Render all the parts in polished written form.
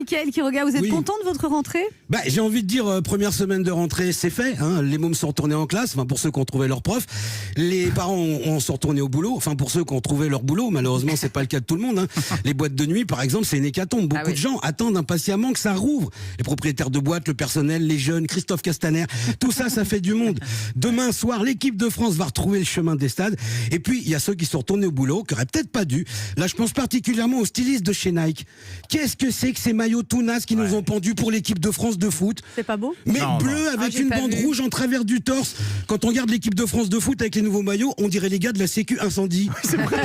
Michael Quiroga, vous êtes Oui. content de votre rentrée? J'ai envie de dire, première semaine de rentrée, c'est fait. Les mômes sont retournés en classe, pour ceux qui ont trouvé leur prof. Les parents sont retournés au boulot, pour ceux qui ont trouvé leur boulot. Malheureusement, c'est pas le cas de tout le monde. Les boîtes de nuit, par exemple, c'est une hécatombe. Beaucoup de gens attendent impatiemment que ça rouvre. Les propriétaires de boîtes, le personnel, les jeunes, Christophe Castaner, tout ça, ça fait du monde. Demain soir, l'équipe de France va retrouver le chemin des stades. Et puis, il y a ceux qui sont retournés au boulot, qui auraient peut-être pas dû. Là, je pense particulièrement aux stylistes de chez Nike. Qu'est-ce que c'est que ces maillots tout nazes qui nous ont pendus pour l'équipe de France de foot? C'est pas beau? Mais bleu avec j'ai une pas bande vu. rouge en travers du torse. Quand on regarde l'équipe de France de foot avec les nouveaux maillots, on dirait les gars de la Sécu incendie. C'est vrai,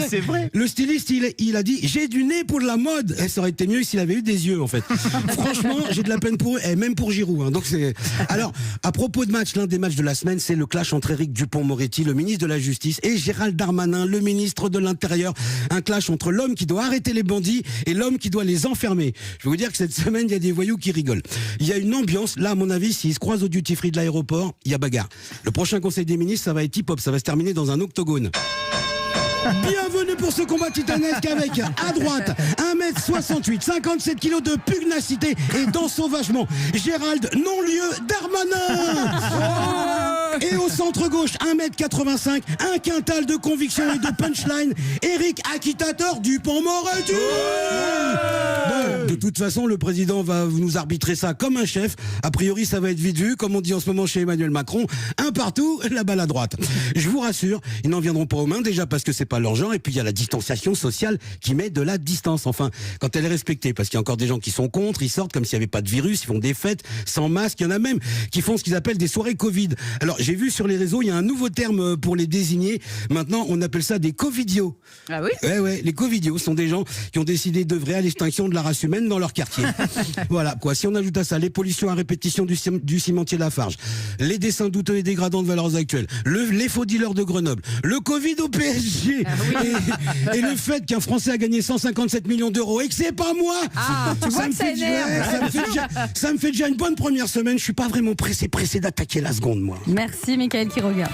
c'est vrai. Le styliste, il a dit, j'ai du nez pour de la mode. Ça aurait été mieux s'il avait eu des yeux, en fait. Franchement, j'ai de la peine pour eux, et même pour Giroud. Donc c'est. Alors, à propos de match, l'un des matchs de la semaine, c'est le clash entre Éric Dupond-Moretti, le ministre de la Justice, et Gérald Darmanin, le ministre de l'Intérieur. Un clash entre l'homme qui doit arrêter les bandits et l'homme qui doit les enfermer. Je vais vous dire que cette semaine, il y a des voyous qui rigolent. Il y a une ambiance, là, à mon avis, s'ils se croisent au duty-free de l'aéroport, il y a bagarre. Le prochain conseil des ministres, ça va être hip-hop, ça va se terminer dans un octogone. Bienvenue pour ce combat titanesque avec, à droite, 1m68, 57 kg de pugnacité et d'ensauvagement, Gérald non-lieu Darmanin. Et au centre gauche, 1m85, un quintal de conviction et de punchline, Éric Acquitateur Dupond-Moretti. Bon, de toute façon, le président va nous arbitrer ça comme un chef. A priori, ça va être vite vu, comme on dit en ce moment chez Emmanuel Macron, un partout, la balle à droite. Je vous rassure, ils n'en viendront pas aux mains, déjà parce que c'est pas leur genre, et puis il y a la distanciation sociale qui met de la distance, enfin, quand elle est respectée, parce qu'il y a encore des gens qui sont contre, ils sortent comme s'il n'y avait pas de virus, ils font des fêtes sans masque, il y en a même qui font ce qu'ils appellent des soirées Covid. Alors, j'ai vu sur les réseaux, il y a un nouveau terme pour les désigner. Maintenant, on appelle ça des covidios. Ah oui? Ouais, les covidios sont des gens qui ont décidé d'œuvrer à l'extinction de la race humaine dans leur quartier. Voilà, quoi. Si on ajoute à ça les pollutions à répétition du cimentier Lafarge, les dessins douteux et dégradants de valeurs actuelles, les faux dealers de Grenoble, le Covid au PSG, et le fait qu'un Français a gagné 157 millions d'euros et que c'est pas moi. Tu vois que ça énerve. Ça me fait déjà une bonne première semaine. Je suis pas vraiment pressé d'attaquer la seconde, moi. Merci Michael Quiroga.